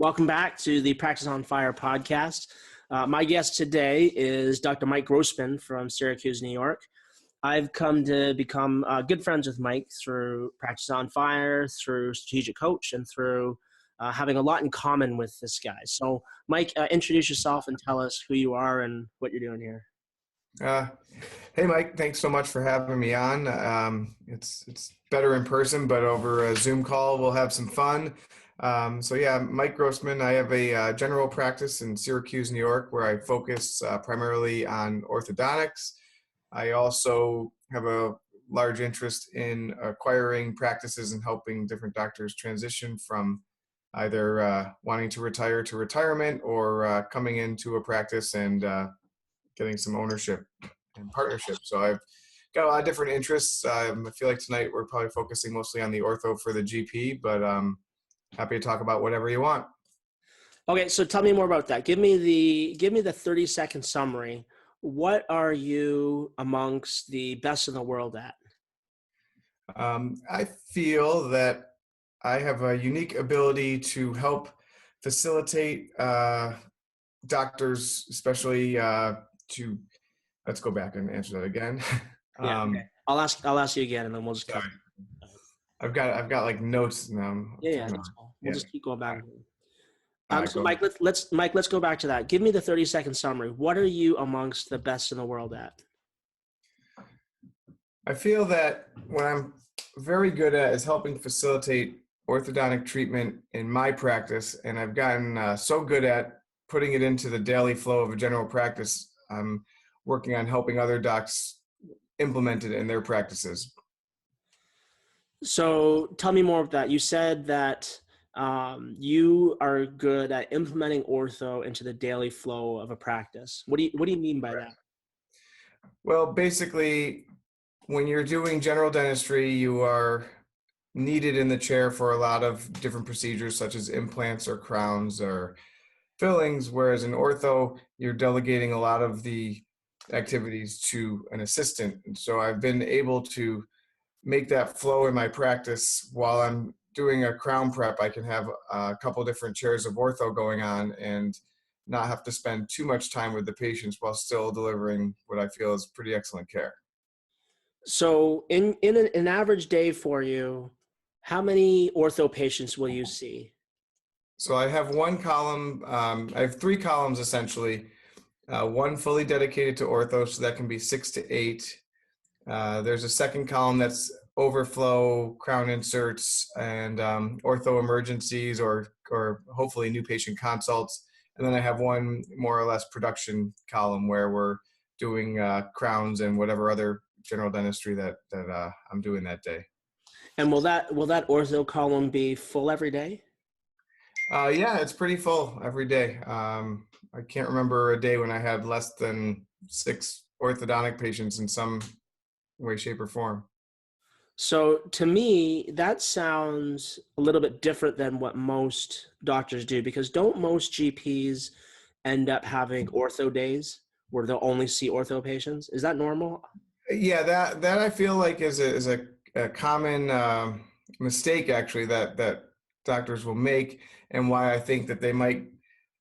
Welcome back to the Practice on Fire podcast. My guest today is Dr. Mike Grossman from Syracuse, New York. I've come to become good friends with Mike through Practice on Fire, through Strategic Coach, and through having a lot in common with this guy. So, Mike, introduce yourself and tell us who you are and what you're doing here. Hey, Mike, thanks so much for having me on. It's better in person, but over a Zoom call, we'll have some fun. Mike Grossman. I have a general practice in Syracuse, New York, where I focus primarily on orthodontics. I also have a large interest in acquiring practices and helping different doctors transition from either wanting to retire to retirement or coming into a practice and getting some ownership and partnership. So I've got a lot of different interests. I feel like tonight we're probably focusing mostly on the ortho for the GP, but happy to talk about whatever you want. Okay, so tell me more about that. Give me the 30-second summary. What are you amongst the best in the world at? I feel that I have a unique ability to help facilitate doctors, especially let's go back and answer that again. Okay. I'll ask you again, and then we'll just cover. I've got like notes now. Yeah, that's cool. We'll just keep going back. So Mike, let's go back to that. Give me the 30-second summary. What are you amongst the best in the world at? I feel that what I'm very good at is helping facilitate orthodontic treatment in my practice, and I've gotten so good at putting it into the daily flow of a general practice. I'm working on helping other docs implement it in their practices. So tell me more of that. You said that you are good at implementing ortho into the daily flow of a practice. What do you mean by that? Well, basically, when you're doing general dentistry, you are needed in the chair for a lot of different procedures, such as implants or crowns or fillings, whereas in ortho, you're delegating a lot of the activities to an assistant. And so I've been able to make that flow in my practice. While I'm doing a crown prep, I can have a couple different chairs of ortho going on and not have to spend too much time with the patients while still delivering what I feel is pretty excellent care. So in an average day for you, how many ortho patients will you see? So I have one column, I have three columns essentially. One fully dedicated to ortho, so that can be 6 to 8. There's a second column that's overflow, crown inserts, and ortho emergencies or hopefully new patient consults. And then I have one more or less production column where we're doing crowns and whatever other general dentistry that I'm doing that day. And will that ortho column be full every day? Yeah, it's pretty full every day. I can't remember a day when I had less than 6 orthodontic patients in some way, shape, or form. So to me, that sounds a little bit different than what most doctors do, because don't most GPs end up having ortho days where they'll only see ortho patients? Is that normal? Yeah, that I feel like is a common mistake actually that doctors will make, and why I think that they might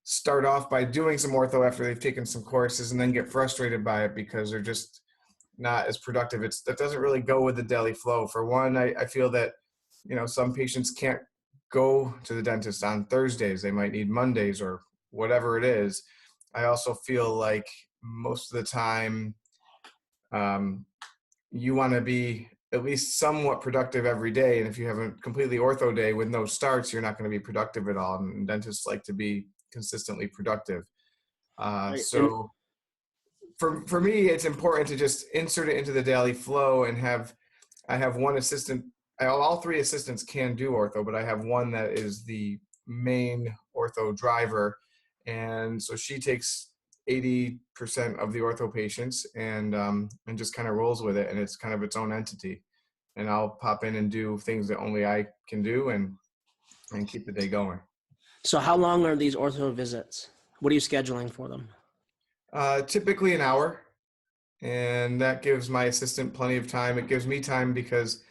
start off by doing some ortho after they've taken some courses and then get frustrated by it because they're just not as productive. That doesn't really go with the daily flow. For one, I feel that, some patients can't go to the dentist on Thursdays. They might need Mondays or whatever it is. I also feel like most of the time you want to be at least somewhat productive every day. And if you have a completely ortho day with no starts, you're not going to be productive at all. And dentists like to be consistently productive. So for me, it's important to just insert it into the daily flow and I have one assistant. All 3 assistants can do ortho, but I have one that is the main ortho driver. And so she takes 80% of the ortho patients and just kind of rolls with it. And it's kind of its own entity. And I'll pop in and do things that only I can do and keep the day going. So how long are these ortho visits? What are you scheduling for them? Typically an hour, and that gives my assistant plenty of time. It gives me time because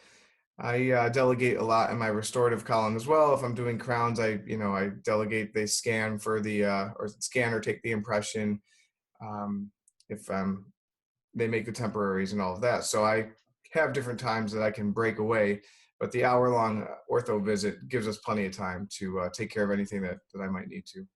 I delegate a lot in my restorative column as well. If I'm doing crowns, I delegate. They scan for the or scan or take the impression. Um, if they make the temporaries and all of that. So I have different times that I can break away, but the hour-long ortho visit gives us plenty of time to take care of anything that I might need to.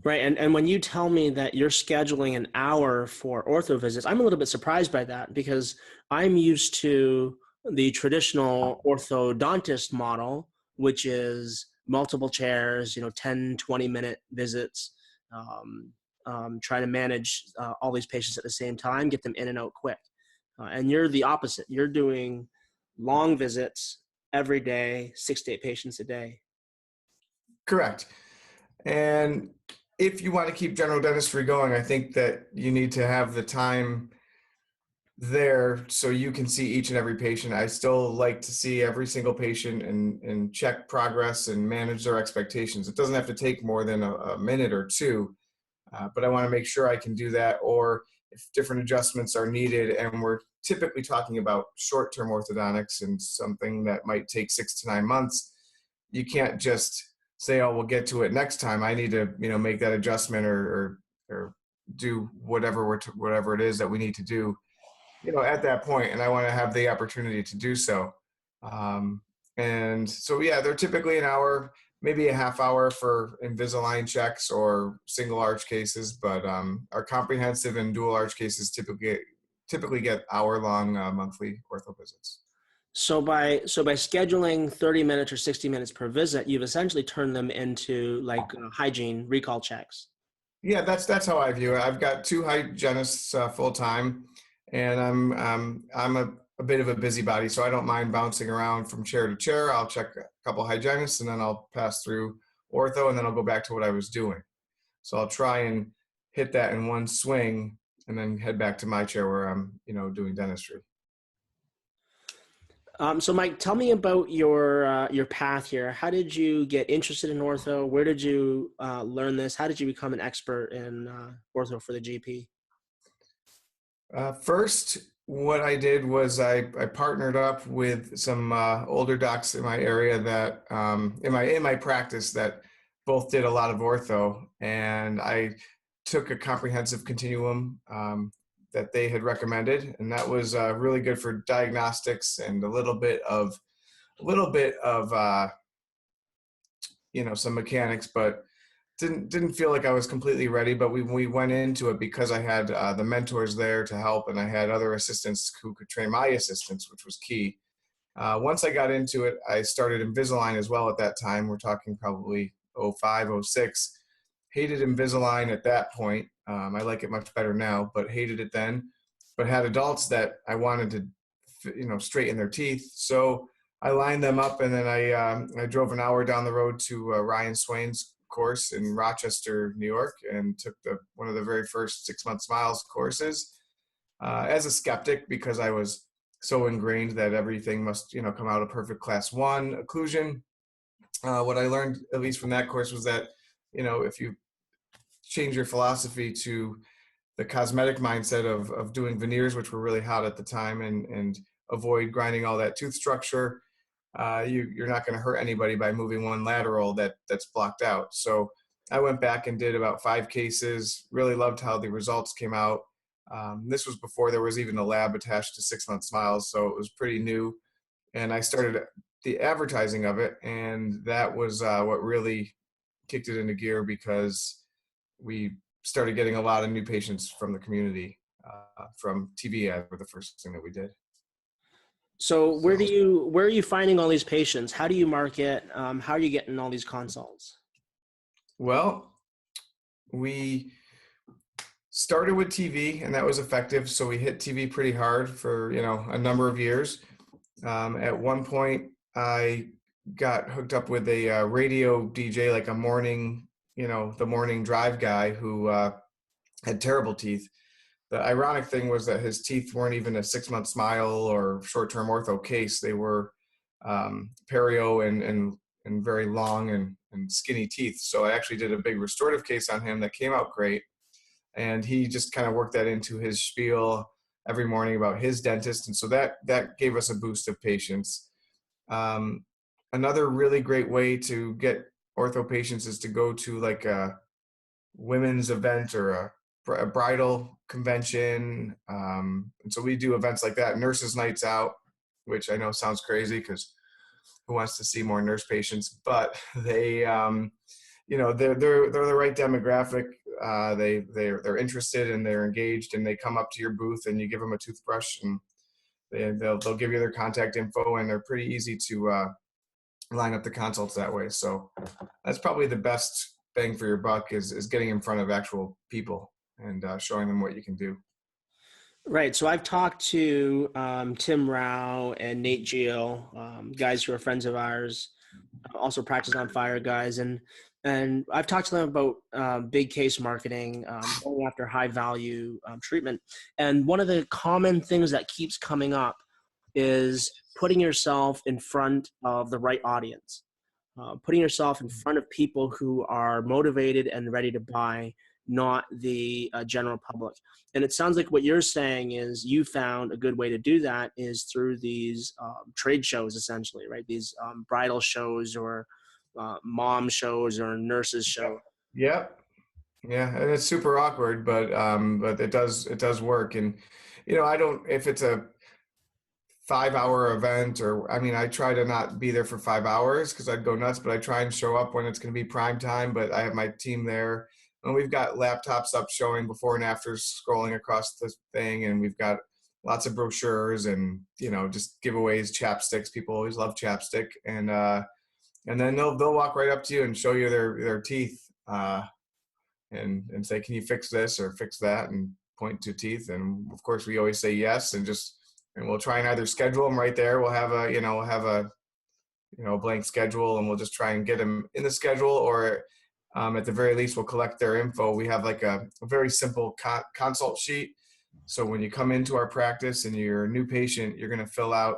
Right. And when you tell me that you're scheduling an hour for ortho visits, I'm a little bit surprised by that because I'm used to the traditional orthodontist model, which is multiple chairs, 10, 20-minute visits, try to manage all these patients at the same time, get them in and out quick. And you're the opposite. You're doing long visits every day, 6 to 8 patients a day. Correct. And if you want to keep general dentistry going, I think that you need to have the time there so you can see each and every patient. I still like to see every single patient and check progress and manage their expectations. It doesn't have to take more than a minute or two, but I want to make sure I can do that. Or if different adjustments are needed, and we're typically talking about short-term orthodontics and something that might take 6 to 9 months, you can't just say, "Oh, we'll get to it next time." I need to, make that adjustment or do whatever it is that we need to do, at that point, and I want to have the opportunity to do so. Um, and so, yeah, they're typically an hour, maybe a half hour for Invisalign checks or single arch cases, but our comprehensive and dual arch cases typically get hour-long monthly ortho visits. So by scheduling 30 minutes or 60 minutes per visit, you've essentially turned them into like hygiene recall checks. Yeah, that's how I view it. I've got two hygienists full time, and I'm a bit of a busybody, so I don't mind bouncing around from chair to chair. I'll check a couple hygienists, and then I'll pass through ortho, and then I'll go back to what I was doing. So I'll try and hit that in one swing, and then head back to my chair where I'm, doing dentistry. So Mike, tell me about your path here. How did you get interested in ortho? Where did you learn this? How did you become an expert in ortho for the GP? First, what I did was I partnered up with some older docs in my area that in my practice that both did a lot of ortho, and I took a comprehensive continuum that they had recommended, and that was really good for diagnostics and a little bit of some mechanics, but didn't feel like I was completely ready. But we went into it because I had the mentors there to help, and I had other assistants who could train my assistants, which was key. Once I got into it, I started Invisalign as well at that time. We're talking probably '05, '06. Hated Invisalign at that point. I like it much better now, but hated it then. But had adults that I wanted to, straighten their teeth. So I lined them up, and then I drove an hour down the road to Ryan Swain's course in Rochester, New York, and took one of the very first 6-month smiles courses as a skeptic, because I was so ingrained that everything must come out a perfect class 1 occlusion. What I learned, at least from that course, was that if you change your philosophy to the cosmetic mindset of doing veneers, which were really hot at the time, and avoid grinding all that tooth structure, you're not going to hurt anybody by moving one lateral that's blocked out. So I went back and did about 5 cases, really loved how the results came out. This was before there was even a lab attached to 6-month smiles, so it was pretty new. And I started the advertising of it, and that was what really kicked it into gear, because we started getting a lot of new patients from the community. From TV ads were the first thing that we did. So where are you finding all these patients? How do you market? How are you getting all these consults? Well, we started with TV, and that was effective. So we hit TV pretty hard for a number of years. At one point, I got hooked up with a radio DJ, like a morning, the morning drive guy who had terrible teeth. The ironic thing was that his teeth weren't even a 6-month smile or short-term ortho case. They were perio and very long and skinny teeth. So I actually did a big restorative case on him that came out great. And he just kind of worked that into his spiel every morning about his dentist. And so that gave us a boost of patients. Um, Another really great way to get ortho patients is to go to like a women's event or a bridal convention. And so we do events like that, nurses nights out, which I know sounds crazy because who wants to see more nurse patients, but they, they're the right demographic. They're interested and they're engaged, and they come up to your booth and you give them a toothbrush, and they'll give you their contact info, and they're pretty easy to line up the consults that way. So that's probably the best bang for your buck is getting in front of actual people and showing them what you can do. Right. So I've talked to Tim Rao and Nate Geo, guys who are friends of ours, also practice on fire guys, and I've talked to them about big case marketing, going after high value treatment. And one of the common things that keeps coming up is putting yourself in front of the right audience, putting yourself in front of people who are motivated and ready to buy, not the general public. And it sounds like what you're saying is you found a good way to do that is through these trade shows, essentially, right? These bridal shows or mom shows or nurses shows. Yep. Yeah, and it's super awkward, but it does work. And I don't, if it's a 5 hour event, or I mean, I try to not be there for 5 hours because I'd go nuts, but I try and show up when it's going to be prime time. But I have my team there, and we've got laptops up showing before and after scrolling across the thing, and we've got lots of brochures and just giveaways, chapsticks. People always love chapstick, and then they'll walk right up to you and show you their teeth, and say, can you fix this or fix that, and point to teeth. And of course we always say yes, and we'll try and either schedule them right there. We'll have a blank schedule, and we'll just try and get them in the schedule, or at the very least we'll collect their info. We have like a very simple consult sheet. So when you come into our practice and you're a new patient, you're going to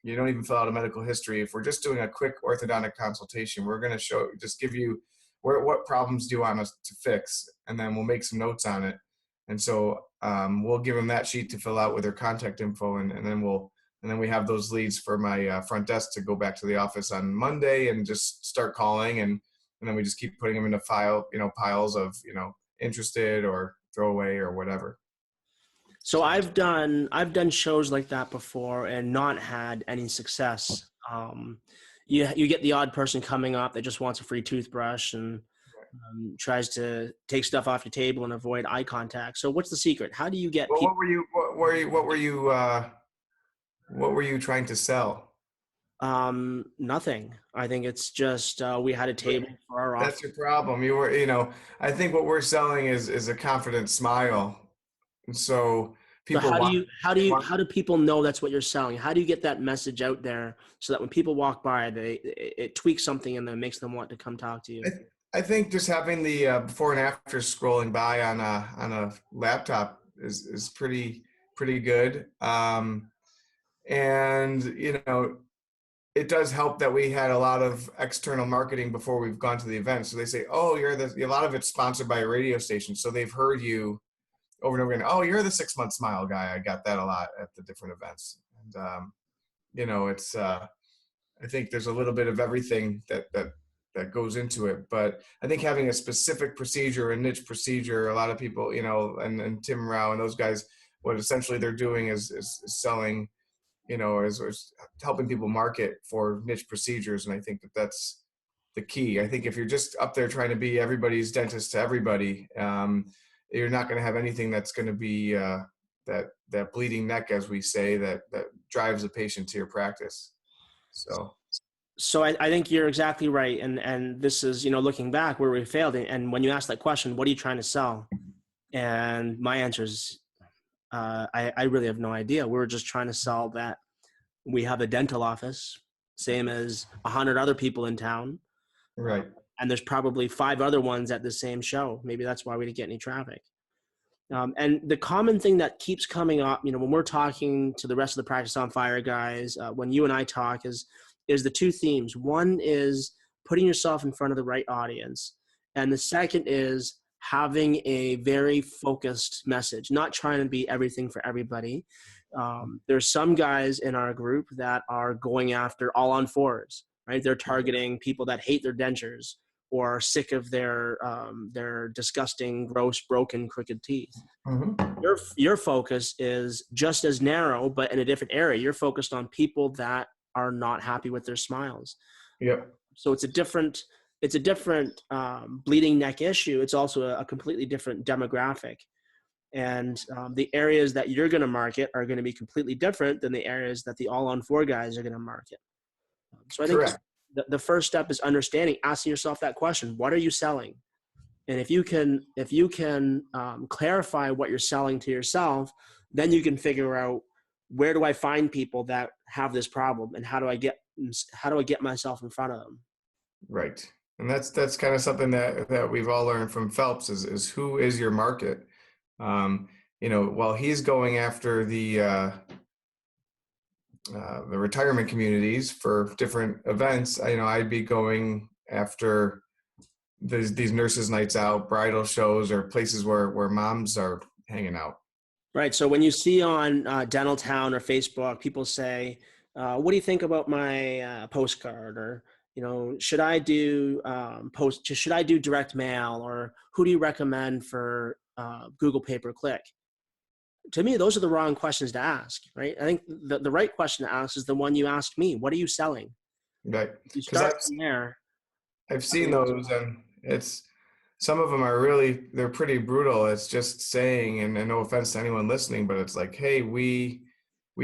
you don't even fill out a medical history. If we're just doing a quick orthodontic consultation, we're going to just give you what problems do you want us to fix, and then we'll make some notes on it. And so we'll give them that sheet to fill out with their contact info, and then we have those leads for my front desk to go back to the office on Monday and just start calling, and then we just keep putting them into piles of interested or throwaway or whatever. So I've done shows like that before and not had any success. You get the odd person coming up that just wants a free toothbrush and tries to take stuff off your table and avoid eye contact. So what's the secret? How do you get Well, people? what were you trying to sell? Nothing. I think it's just we had a table for our office. That's your problem. I think what we're selling is a confident smile. And so So people want. how do people know that's what you're selling? How do you get that message out there so that when people walk by, it tweaks something in them, makes them want to come talk to you? I think just having the before and after scrolling by on a laptop is pretty good. And it does help that we had a lot of external marketing before we've gone to the event. So they say, oh, a lot of it's sponsored by a radio station. So they've heard you over and over again. Oh, you're the 6-month smile guy. I got that a lot at the different events. And, it's, I think there's a little bit of everything that goes into it. But I think having a specific procedure, a niche procedure, a lot of people, and Tim Rao and those guys, what essentially they're doing is selling, is helping people market for niche procedures. And I think that's the key. I think if you're just up there trying to be everybody's dentist to everybody, you're not going to have anything that's going to be that bleeding neck, as we say, that drives the patient to your practice. So I think you're exactly right. And this is, looking back where we failed. And when you ask that question, what are you trying to sell? And my answer is, I really have no idea. We were just trying to sell that we have a dental office, same as 100 other people in town. Right. And there's probably 5 other ones at the same show. Maybe that's why we didn't get any traffic. And the common thing that keeps coming up, when we're talking to the rest of the Practice on Fire guys, when you and I talk, is the 2 themes. One is putting yourself in front of the right audience. And the second is, having a very focused message, not trying to be everything for everybody. There's some guys in our group that are going after all on fours, right? They're targeting people that hate their dentures or are sick of their disgusting, gross, broken, crooked teeth. Mm-hmm. Your focus is just as narrow, but in a different area. You're focused on people that are not happy with their smiles. Yep. So it's a different bleeding neck issue. It's also a completely different demographic. And the areas that you're going to market are going to be completely different than the areas that the all on four guys are going to market. So I think Correct. the first step is understanding, asking yourself that question: what are you selling? And if you can clarify what you're selling to yourself, then you can figure out, where do I find people that have this problem, and how do I get myself in front of them? Right. And that's kind of something that we've all learned from Phelps is who is your market. While he's going after the retirement communities for different events, I'd be going after these nurses' nights out, bridal shows, or places where moms are hanging out. Right. So when you see on Dental Town or Facebook, people say, "What do you think about my postcard?" Or, should I do Should I do direct mail? Or who do you recommend for Google pay-per-click? To me, those are the wrong questions to ask. Right. I think the right question to ask is the one you asked me: what are you selling? Right. You Because start from there. I've seen those, and some of them are they're pretty brutal. It's just saying, and no offense to anyone listening, but it's like, hey, we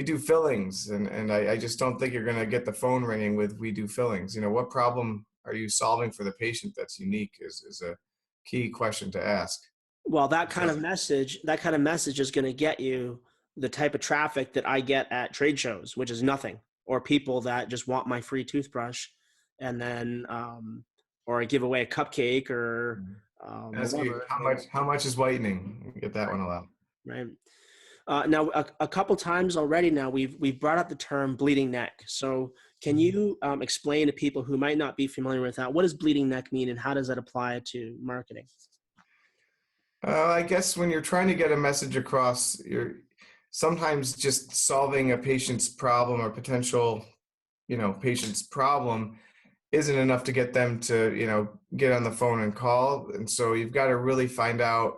do fillings, and I just don't think you're gonna get the phone ringing with "we do fillings." What problem are you solving for the patient that's unique is a key question to ask. Well, that kind of message is going to get you the type of traffic that I get at trade shows, which is nothing, or people that just want my free toothbrush, and then, or I give away a cupcake, or Ask you whatever. how much is whitening. Get that one allowed. Right. Now, a couple times already now, we've brought up the term bleeding neck. So can you explain to people who might not be familiar with that, what does bleeding neck mean, and how does that apply to marketing? I guess when you're trying to get a message across, you're sometimes just solving a patient's problem or potential, patient's problem isn't enough to get them to, get on the phone and call. And so you've got to really find out,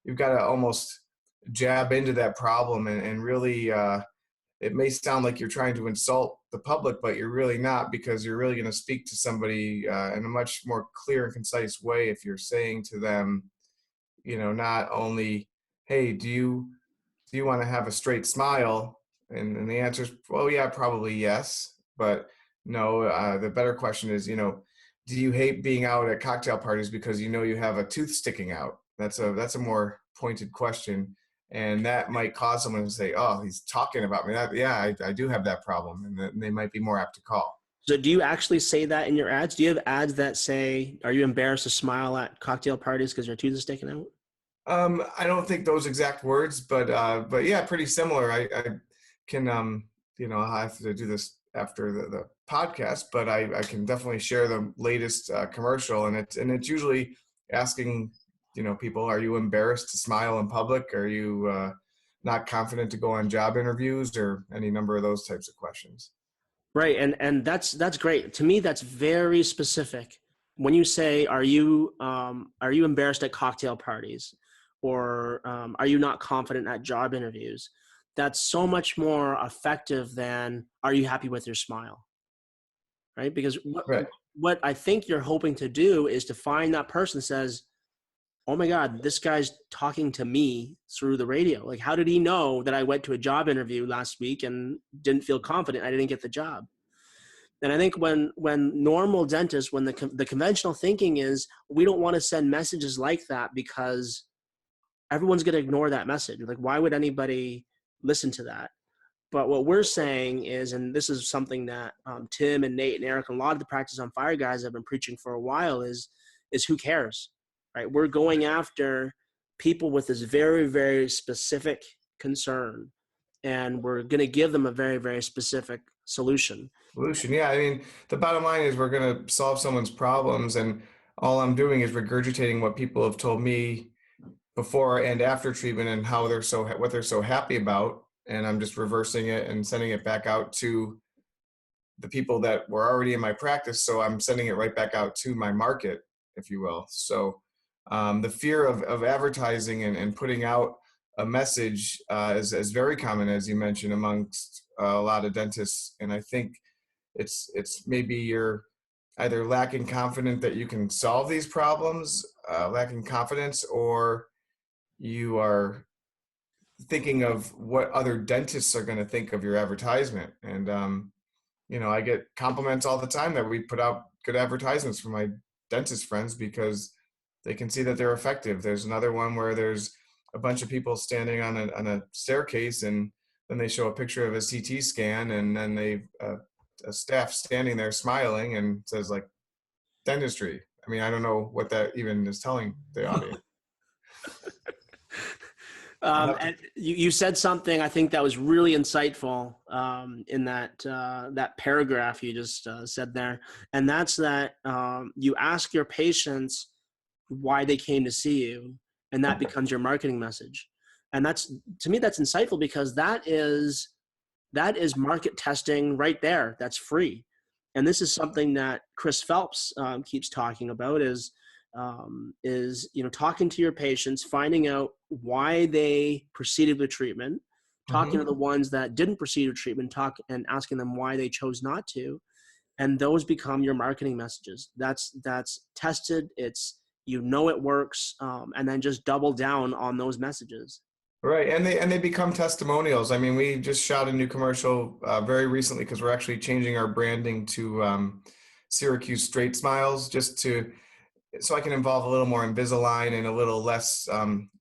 you've got to almost jab into that problem and really, it may sound like you're trying to insult the public, but you're really not, because you're really going to speak to somebody in a much more clear and concise way if you're saying to them, not only, hey, do you want to have a straight smile? And the answer is, well, yeah, probably yes. But no, the better question is, do you hate being out at cocktail parties because you have a tooth sticking out? That's a more pointed question. And that might cause someone to say, oh, he's talking about me. Yeah, I do have that problem. And then they might be more apt to call. So do you actually say that in your ads? Do you have ads that say, are you embarrassed to smile at cocktail parties because your tooth is sticking out? I don't think those exact words, but yeah, pretty similar. I can, I have to do this after the podcast, but I can definitely share the latest commercial, and it's usually asking, people, are you embarrassed to smile in public? Are you not confident to go on job interviews, or any number of those types of questions? Right. And that's great. To me, that's very specific. When you say, are you embarrassed at cocktail parties, or are you not confident at job interviews? That's so much more effective than, are you happy with your smile? Right. Because Right. what I think you're hoping to do is to find that person that says, oh my God, this guy's talking to me through the radio. Like, how did he know that I went to a job interview last week and didn't feel confident I didn't get the job? And I think when normal dentists, when the conventional thinking is, we don't want to send messages like that because everyone's going to ignore that message. Like, why would anybody listen to that? But what we're saying is, and this is something that Tim and Nate and Eric and a lot of the Practice on Fire guys have been preaching for a while, is who cares, right? We're going after people with this very, very specific concern, and we're going to give them a very, very specific solution. Solution. Yeah. I mean, the bottom line is we're going to solve someone's problems. And all I'm doing is regurgitating what people have told me before and after treatment and how what they're so happy about. And I'm just reversing it and sending it back out to the people that were already in my practice. So I'm sending it right back out to my market, if you will. So the fear of advertising and putting out a message is very common, as you mentioned, amongst a lot of dentists. And I think it's maybe you're either lacking confidence that you can solve these problems, lacking confidence, or you are thinking of what other dentists are going to think of your advertisement. And I get compliments all the time that we put out good advertisements for my dentist friends because they can see that they're effective. There's another one where there's a bunch of people standing on a staircase, and then they show a picture of a CT scan, and then a staff standing there smiling and says like dentistry. I mean, I don't know what that even is telling the audience. And you said something I think that was really insightful in that paragraph you just said there, and that's that you ask your patients why they came to see you, and that becomes your marketing message. And that's, to me, that's insightful, because that is market testing right there. That's free. And this is something that Chris Phelps keeps talking about is talking to your patients, finding out why they proceeded with treatment, talking to the ones that didn't proceed with treatment, and asking them why they chose not to. And those become your marketing messages. That's tested. It works. And then just double down on those messages. Right, and they become testimonials. I mean, we just shot a new commercial very recently because we're actually changing our branding to Syracuse Straight Smiles, so I can involve a little more Invisalign and a little less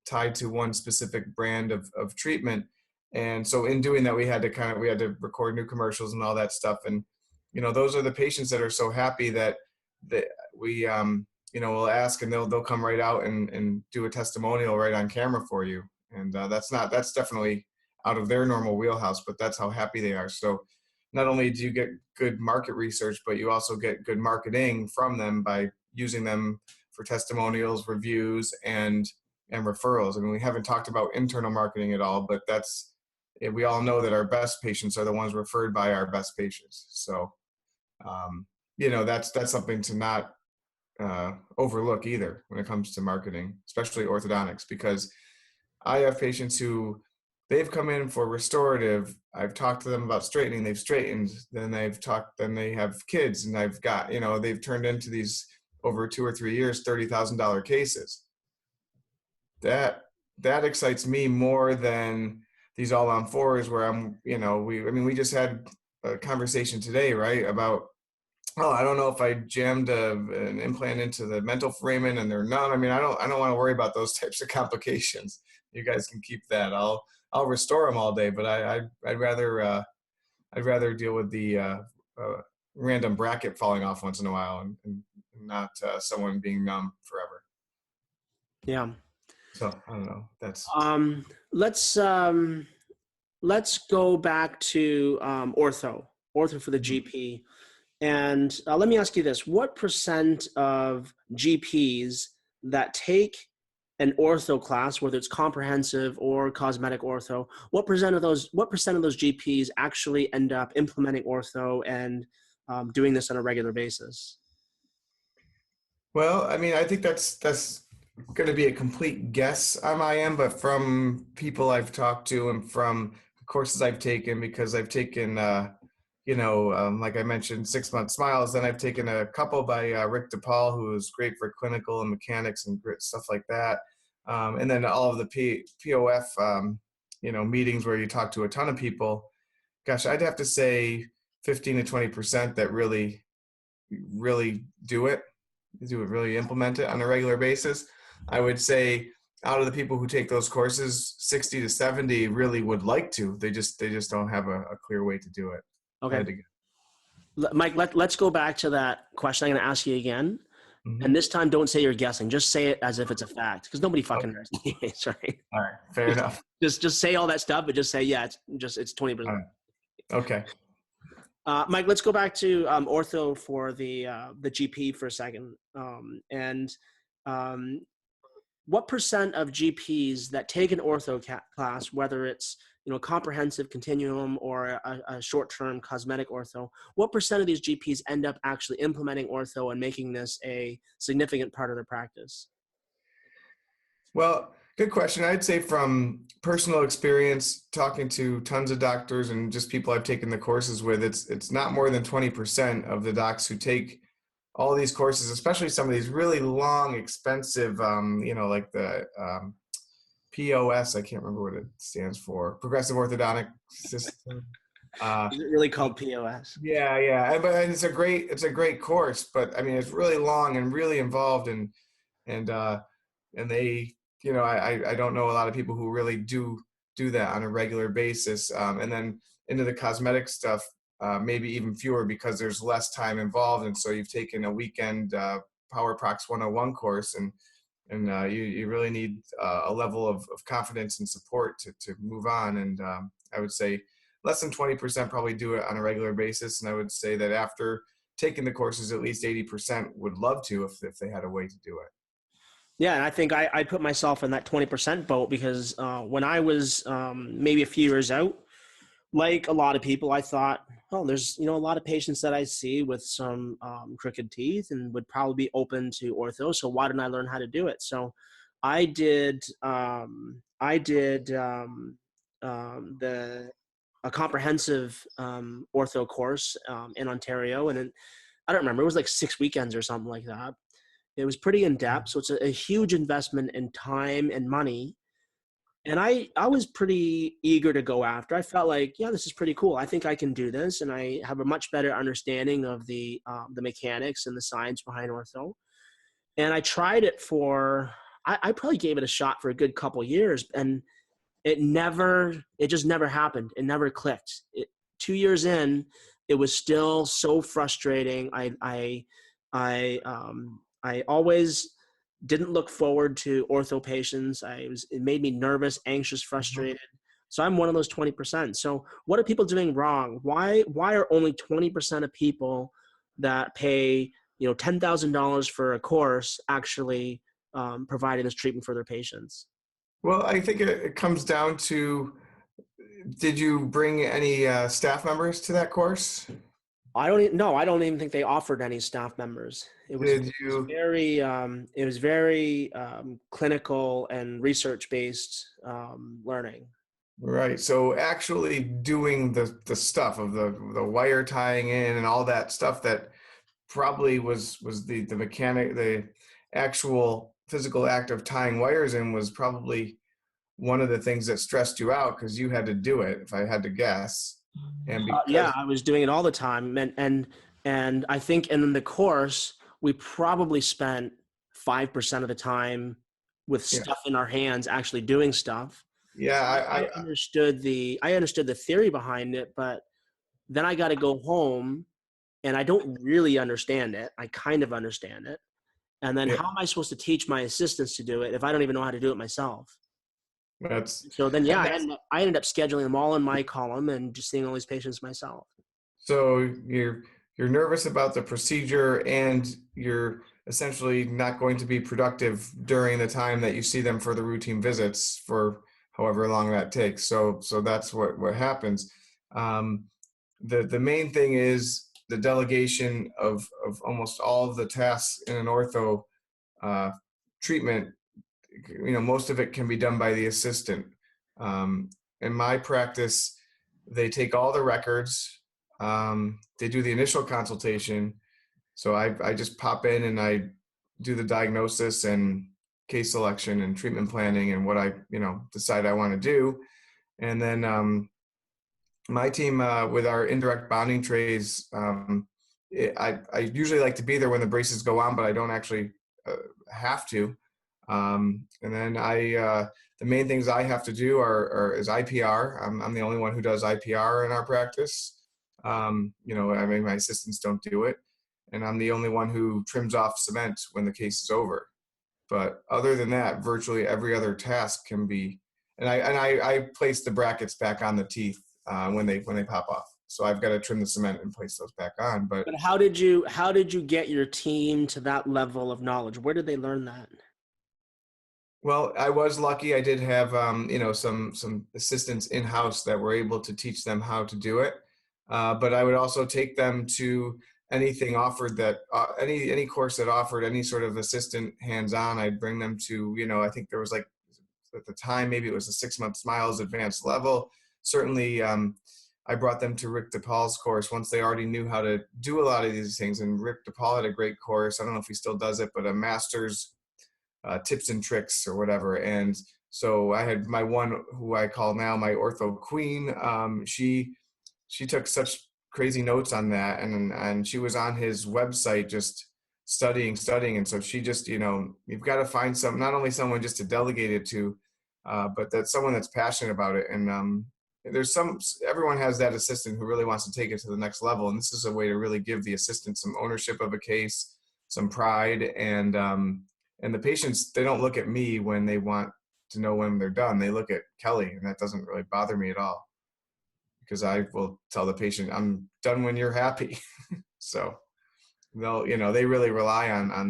tied to one specific brand of treatment. And so in doing that, we had to record new commercials and all that stuff. And those are the patients that are so happy that we we'll ask, and they'll come right out and do a testimonial right on camera for you. And that's definitely out of their normal wheelhouse, but that's how happy they are. So not only do you get good market research, but you also get good marketing from them by using them for testimonials, reviews, and referrals. I mean, we haven't talked about internal marketing at all, but we all know that our best patients are the ones referred by our best patients. So, that's something to not overlook either when it comes to marketing, especially orthodontics, because I have patients who they've come in for restorative. I've talked to them about straightening. They've straightened. Then they have kids, and they've turned into these, over 2 or 3 years, $30,000 cases. That excites me more than these all on fours where we just had a conversation today, right, about, oh, I don't know if I jammed an implant into the mental foramen and they're numb. I mean, I don't want to worry about those types of complications. You guys can keep that. I'll restore them all day, but I'd rather deal with the random bracket falling off once in a while and not someone being numb forever. Yeah. So I don't know. That's let's go back to ortho for the GP. And let me ask you this: what percent of GPs that take an ortho class, whether it's comprehensive or cosmetic ortho, what percent of those GPs actually end up implementing ortho and doing this on a regular basis? Well, I mean, I think that's going to be a complete guess on my end, but from people I've talked to and from courses I've taken, because I've taken, like I mentioned, 6 Month Smiles. Then I've taken a couple by Rick DePaul, who is great for clinical and mechanics and stuff like that. And then all of the POF, meetings where you talk to a ton of people. Gosh, I'd have to say 15 to 20% that really do it, really implement it on a regular basis. I would say out of the people who take those courses, 60 to 70 really would like to. They just don't have a clear way to do it. Okay. Mike, let's go back to that question I'm going to ask you again. Mm-hmm. And this time, don't say you're guessing. Just say it as if it's a fact, because nobody fucking knows anyways, right? All right. Fair enough. Just say all that stuff, but just say, yeah, it's 20%. All right. Okay. Mike, let's go back to ortho for the GP for a second. And um, what percent of GPs that take an ortho class, whether it's a comprehensive continuum or a short-term cosmetic ortho, what percent of these GPs end up actually implementing ortho and making this a significant part of their practice? Well, good question. I'd say from personal experience, talking to tons of doctors and just people I've taken the courses with, it's not more than 20% of the docs who take all these courses, especially some of these really long, expensive, like the POS. I can't remember what it stands for. Progressive Orthodontic System. Is it really called POS? Yeah. But it's a great course. But I mean, it's really long and really involved, and they, I don't know a lot of people who really do that on a regular basis. And then into the cosmetic stuff, maybe even fewer because there's less time involved. And so you've taken a weekend PowerProx 101 course, and you really need a level of confidence and support to move on. And I would say less than 20% probably do it on a regular basis. And I would say that after taking the courses, at least 80% would love to if they had a way to do it. Yeah, and I think I put myself in that 20% boat because when I was maybe a few years out, like a lot of people, I thought, oh, there's a lot of patients that I see with some crooked teeth and would probably be open to ortho. So why didn't I learn how to do it? So I did a comprehensive ortho course in Ontario, and I don't remember, it was like 6 weekends or something like that. It was pretty in depth, so it's a huge investment in time and money. And I was pretty eager to go after. I felt like, yeah, this is pretty cool. I think I can do this, and I have a much better understanding of the mechanics and the science behind ortho. And I tried it for, I probably gave it a shot for a good couple years, and it just never happened. It never clicked. 2 years in, it was still so frustrating. I always didn't look forward to ortho patients. It made me nervous, anxious, frustrated. So I'm one of those 20%. So what are people doing wrong? Why are only 20% of people that pay, $10,000 for a course actually providing this treatment for their patients? Well, I think it comes down to, did you bring any staff members to that course? I don't even think they offered any staff members. Did you? It was very clinical and research based learning. Right. So actually doing the stuff of the wire tying in and all that stuff that probably was the mechanic, the actual physical act of tying wires in was probably one of the things that stressed you out because you had to do it, if I had to guess. And Yeah, because I was doing it all the time, and I think in the course we probably spent 5% of the time with yeah, stuff in our hands, actually doing stuff. yeah, So I understood the theory behind it, but then I got to go home and I don't really understand it. I kind of understand it. And then yeah, how am I supposed to teach my assistants to do it if I don't even know how to do it myself? that's So then, yeah, and that's I ended up scheduling them all in my column and just seeing all these patients myself. so you're nervous about the procedure and you're essentially not going to be productive during the time that you see them for the routine visits for however long that takes. So that's what happens. Um, the main thing is the delegation of almost all of the tasks in an ortho uh, treatment. Most of it can be done by the assistant. Um, in my practice, they take all the records. They do the initial consultation. So I just pop in and I do the diagnosis and case selection and treatment planning and what I decide I want to do. And then my team with our indirect bonding trays, I usually like to be there when the braces go on, but I don't actually have to. And then the main things I have to do is IPR. I'm the only one who does IPR in our practice. I mean, my assistants don't do it, and I'm the only one who trims off cement when the case is over. But other than that, virtually every other task can be, and I place the brackets back on the teeth when they pop off. So I've got to trim the cement and place those back on. But how did you get your team to that level of knowledge? Where did they learn that? well, I was lucky. I did have some assistants in house that were able to teach them how to do it. But I would also take them to anything offered that any course that offered any sort of assistant hands on. I'd bring them to, I think there was like at the time maybe it was a 6-month Smiles advanced level. Certainly, I brought them to Rick DePaul's course once they already knew how to do a lot of these things. And Rick DePaul had a great course. I don't know if he still does it, but a master's tips and tricks or whatever. And so I had my one who I call now my ortho queen. She took such crazy notes on that, and she was on his website just studying. And so she just, you've got to find not only someone just to delegate it to, but that's someone that's passionate about it. And everyone has that assistant who really wants to take it to the next level. And this is a way to really give the assistant some ownership of a case, some pride, and the patients, they don't look at me when they want to know when they're done. They look at Kelly, and that doesn't really bother me at all, because I will tell the patient, I'm done when you're happy. So they really rely on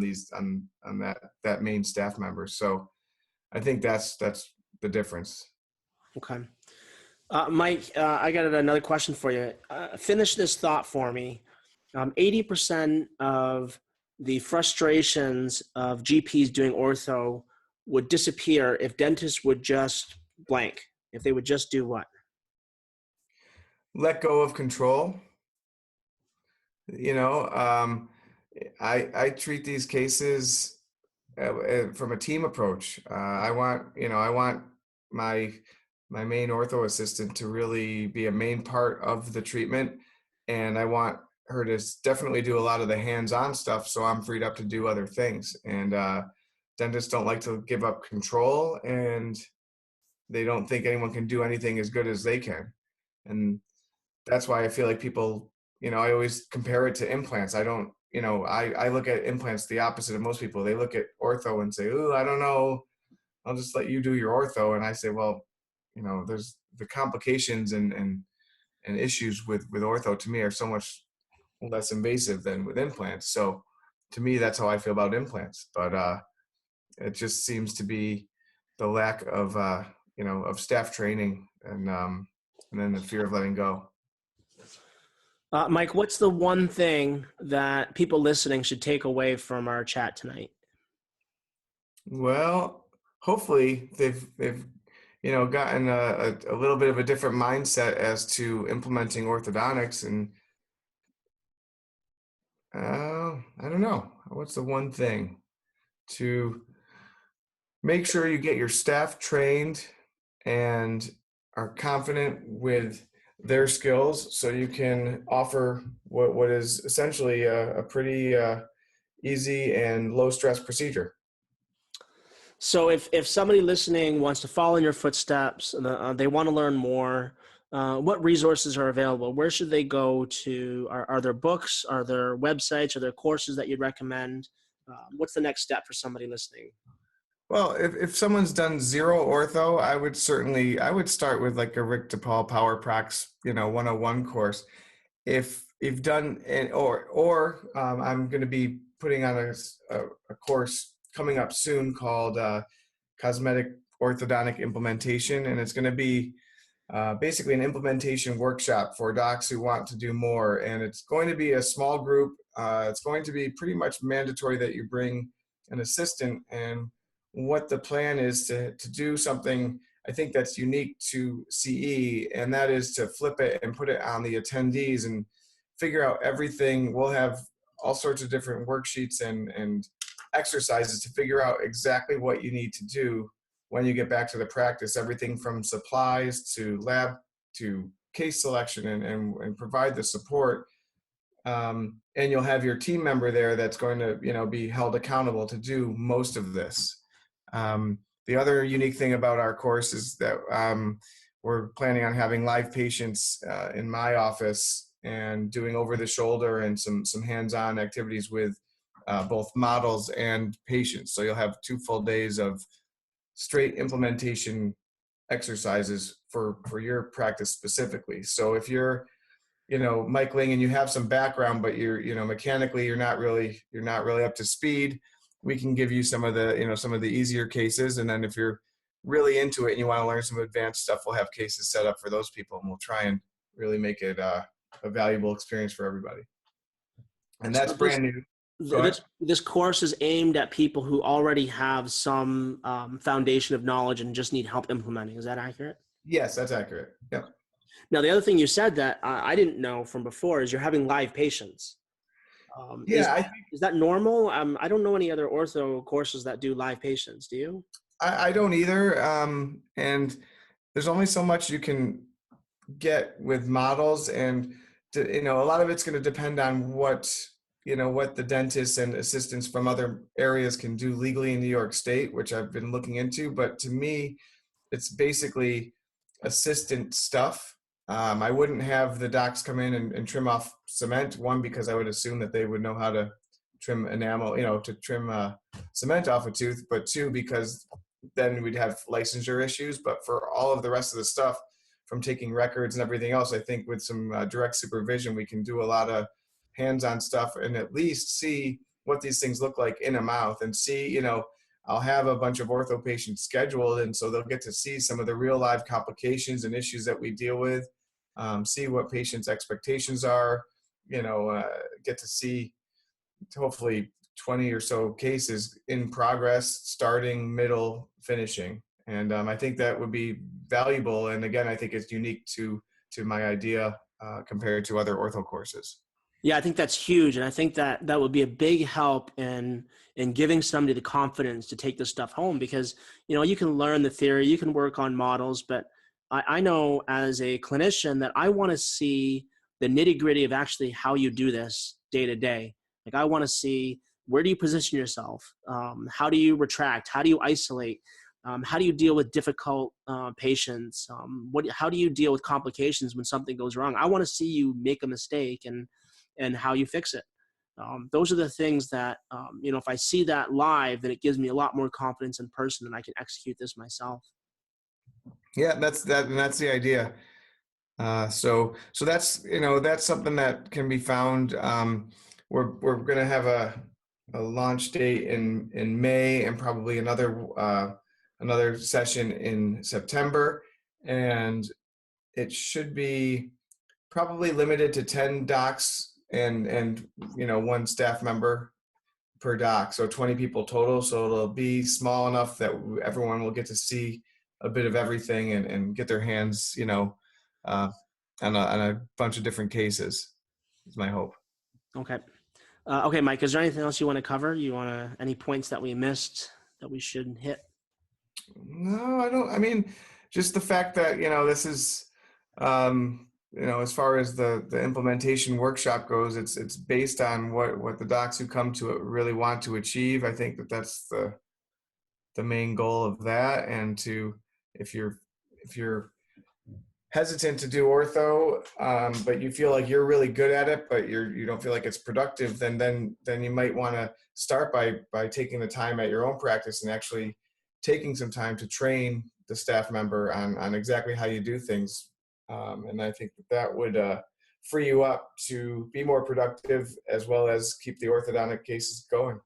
that main staff member. So I think that's the difference. Okay. Mike, I got another question for you. Finish this thought for me. 80% of the frustrations of GPs doing ortho would disappear if dentists would just blank, if they would just do what? Let go of control. I treat these cases from a team approach. I want my main ortho assistant to really be a main part of the treatment, and I want her to definitely do a lot of the hands-on stuff, so I'm freed up to do other things. And dentists don't like to give up control, and they don't think anyone can do anything as good as they can. And that's why I feel like people, I always compare it to implants. I don't, I look at implants the opposite of most people. They look at ortho and say, "Oh, I don't know, I'll just let you do your ortho." And I say, well, there's the complications and issues with ortho, to me, are so much less invasive than with implants. So to me, that's how I feel about implants. But it just seems to be the lack of of staff training, and then the fear of letting go. Mike, what's the one thing that people listening should take away from our chat tonight? Well, hopefully they've gotten a little bit of a different mindset as to implementing orthodontics. And I don't know, what's the one thing to make sure you get your staff trained and are confident with their skills, so you can offer what is essentially a pretty easy and low stress procedure. So if somebody listening wants to follow in your footsteps, they want to learn more, what resources are available? Where should they go to? Are there books? Are there websites? Are there courses that you'd recommend? What's the next step for somebody listening? Well, if someone's done zero ortho, I would start with like a Rick DePaul Power Prax 101 course. If you've done I'm going to be putting on a course coming up soon called Cosmetic Orthodontic Implementation, and it's going to be basically an implementation workshop for docs who want to do more. And it's going to be a small group. It's going to be pretty much mandatory that you bring an assistant. And what the plan is to do something, I think, that's unique to CE, and that is to flip it and put it on the attendees and figure out everything. We'll have all sorts of different worksheets and exercises to figure out exactly what you need to do when you get back to the practice, everything from supplies to lab to case selection, and provide the support. And you'll have your team member there that's going to be held accountable to do most of this. The other unique thing about our course is that we're planning on having live patients in my office and doing over the shoulder and some hands-on activities with both models and patients. So you'll have 2 full days of straight implementation exercises for your practice specifically. So if you're Michaeling and you have some background, but mechanically you're not really up to speed, we can give you some of the easier cases. And then if you're really into it and you want to learn some advanced stuff, we'll have cases set up for those people, and we'll try and really make it a valuable experience for everybody. And that's So brand new. Go ahead. this course is aimed at people who already have some foundation of knowledge and just need help implementing. Is that accurate? Yes, that's accurate. Yep. Now, the other thing you said that I didn't know from before is you're having live patients. Yeah, is that normal? I don't know any other ortho courses that do live patients. Do you? I don't either. And there's only so much you can get with models, and a lot of it's going to depend on what the dentists and assistants from other areas can do legally in New York State, which I've been looking into. But to me, it's basically assistant stuff. I wouldn't have the docs come in and trim off cement, one, because I would assume that they would know how to trim enamel, to trim cement off a tooth, but two, because then we'd have licensure issues. But for all of the rest of the stuff, from taking records and everything else, I think with some direct supervision, we can do a lot of hands-on stuff and at least see what these things look like in a mouth, and see, I'll have a bunch of ortho patients scheduled, and so they'll get to see some of the real live complications and issues that we deal with, see what patients' expectations are, get to see hopefully 20 or so cases in progress, starting, middle, finishing. And I think that would be valuable. And again, I think it's unique to my idea compared to other ortho courses. Yeah, I think that's huge. And I think that would be a big help in giving somebody the confidence to take this stuff home, because, you can learn the theory, you can work on models, but I know as a clinician that I want to see the nitty gritty of actually how you do this day to day. Like, I want to see, where do you position yourself? How do you retract? How do you isolate? How do you deal with difficult patients? How do you deal with complications when something goes wrong? I want to see you make a mistake and how you fix it. Those are the things that, if I see that live, then it gives me a lot more confidence in person, and I can execute this myself. Yeah, that's the idea. So that's something that can be found. We're going to have a launch date in May, and probably another session in September, and it should be probably limited to 10 docs and one staff member per doc, so 20 people total. So it'll be small enough that everyone will get to see a bit of everything and get their hands on a bunch of different cases, is my hope. Okay. Okay, Mike, is there anything else you want to cover? Any points that we missed that we should hit? No, I don't. I mean, just the fact that, this is, as far as the implementation workshop goes, it's based on what the docs who come to it really want to achieve. I think that's the main goal of that. And if you're hesitant to do ortho, but you feel like you're really good at it, but you don't feel like it's productive, then you might want to start by taking the time at your own practice and actually taking some time to train the staff member on exactly how you do things. And I think that would free you up to be more productive, as well as keep the orthodontic cases going.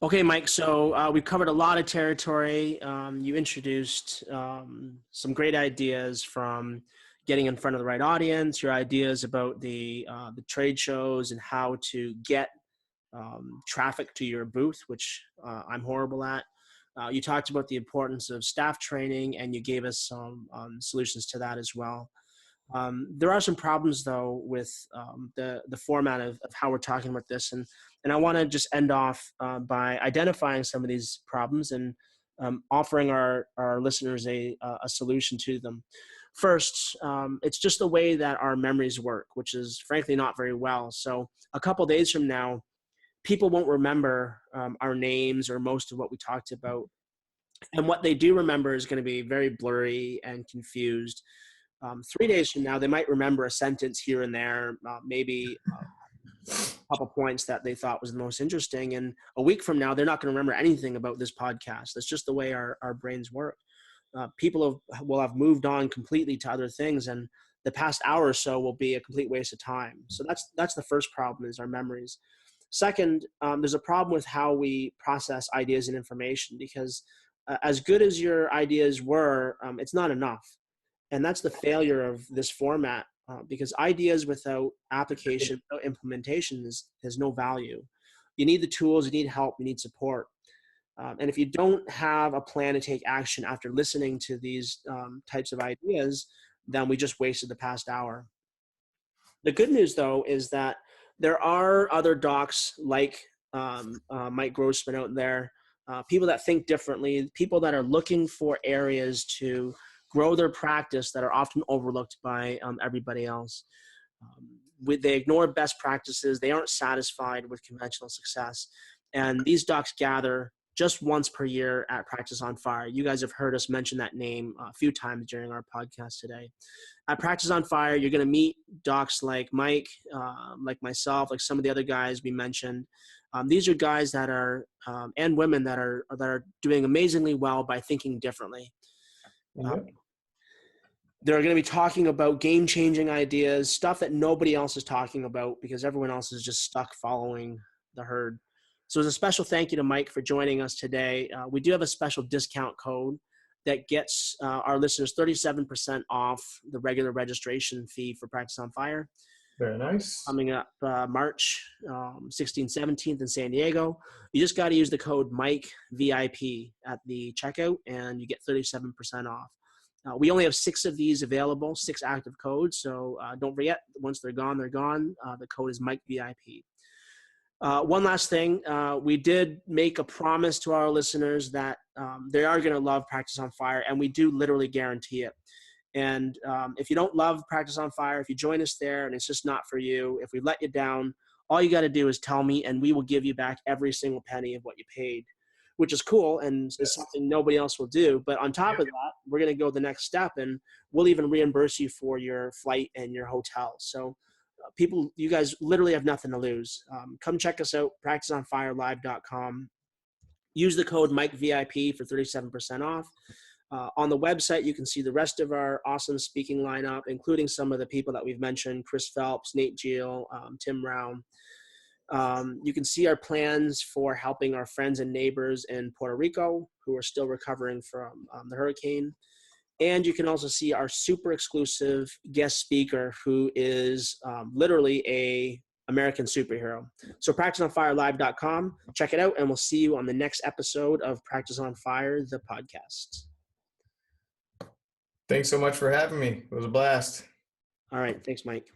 Okay, Mike, so we've covered a lot of territory. You introduced some great ideas, from getting in front of the right audience, your ideas about the trade shows and how to get traffic to your booth, which I'm horrible at. You talked about the importance of staff training, and you gave us some solutions to that as well. There are some problems, though, with the format of how we're talking about this, and I want to just end off by identifying some of these problems and offering our listeners a solution to them. First, it's just the way that our memories work, which is frankly not very well. So a couple days from now, people won't remember our names or most of what we talked about. And what they do remember is going to be very blurry and confused. 3 days from now, they might remember a sentence here and there, maybe a couple points that they thought was the most interesting. And a week from now, they're not going to remember anything about this podcast. That's just the way our brains work. People will have moved on completely to other things. And the past hour or so will be a complete waste of time. So that's the first problem, is our memories. Second, there's a problem with how we process ideas and information, because as good as your ideas were, it's not enough. And that's the failure of this format, because ideas without application, without implementation has no value. You need the tools, you need help, you need support. And if you don't have a plan to take action after listening to these types of ideas, then we just wasted the past hour. The good news, though, is that there are other docs like Mike Grossman out there, people that think differently, people that are looking for areas to grow their practice that are often overlooked by everybody else. They ignore best practices. They aren't satisfied with conventional success. And these docs gather just once per year at Practice on Fire. You guys have heard us mention that name a few times during our podcast today. At Practice on Fire, you're going to meet docs like Mike, like myself, like some of the other guys we mentioned. These are guys that are, and women that are doing amazingly well by thinking differently. Yep. They're going to be talking about game-changing ideas, stuff that nobody else is talking about because everyone else is just stuck following the herd. So as a special thank you to Mike for joining us today. We do have a special discount code that gets our listeners 37% off the regular registration fee for Practice on Fire. Very nice. Coming up March 16th, 17th in San Diego. You just got to use the code Mike VIP at the checkout and you get 37% off. We only have 6 of these available, 6 active codes. So don't forget, once they're gone, they're gone. The code is Mike VIP. One last thing, we did make a promise to our listeners that they are going to love Practice on Fire, and we do literally guarantee it. And if you don't love Practice on Fire, if you join us there and it's just not for you, if we let you down, all you got to do is tell me, and we will give you back every single penny of what you paid, which is cool and is something nobody else will do. But on top of that, we're going to go the next step, and we'll even reimburse you for your flight and your hotel. So people, you guys literally have nothing to lose. Come check us out, practiceonfirelive.com. Use the code MikeVIP for 37% off. On the website, you can see the rest of our awesome speaking lineup, including some of the people that we've mentioned, Chris Phelps, Nate Geel, Tim Brown. You can see our plans for helping our friends and neighbors in Puerto Rico who are still recovering from the hurricane. And you can also see our super exclusive guest speaker who is literally a American superhero. So practiceonfirelive.com. Check it out, and we'll see you on the next episode of Practice on Fire, the podcast. Thanks so much for having me. It was a blast. All right. Thanks, Mike.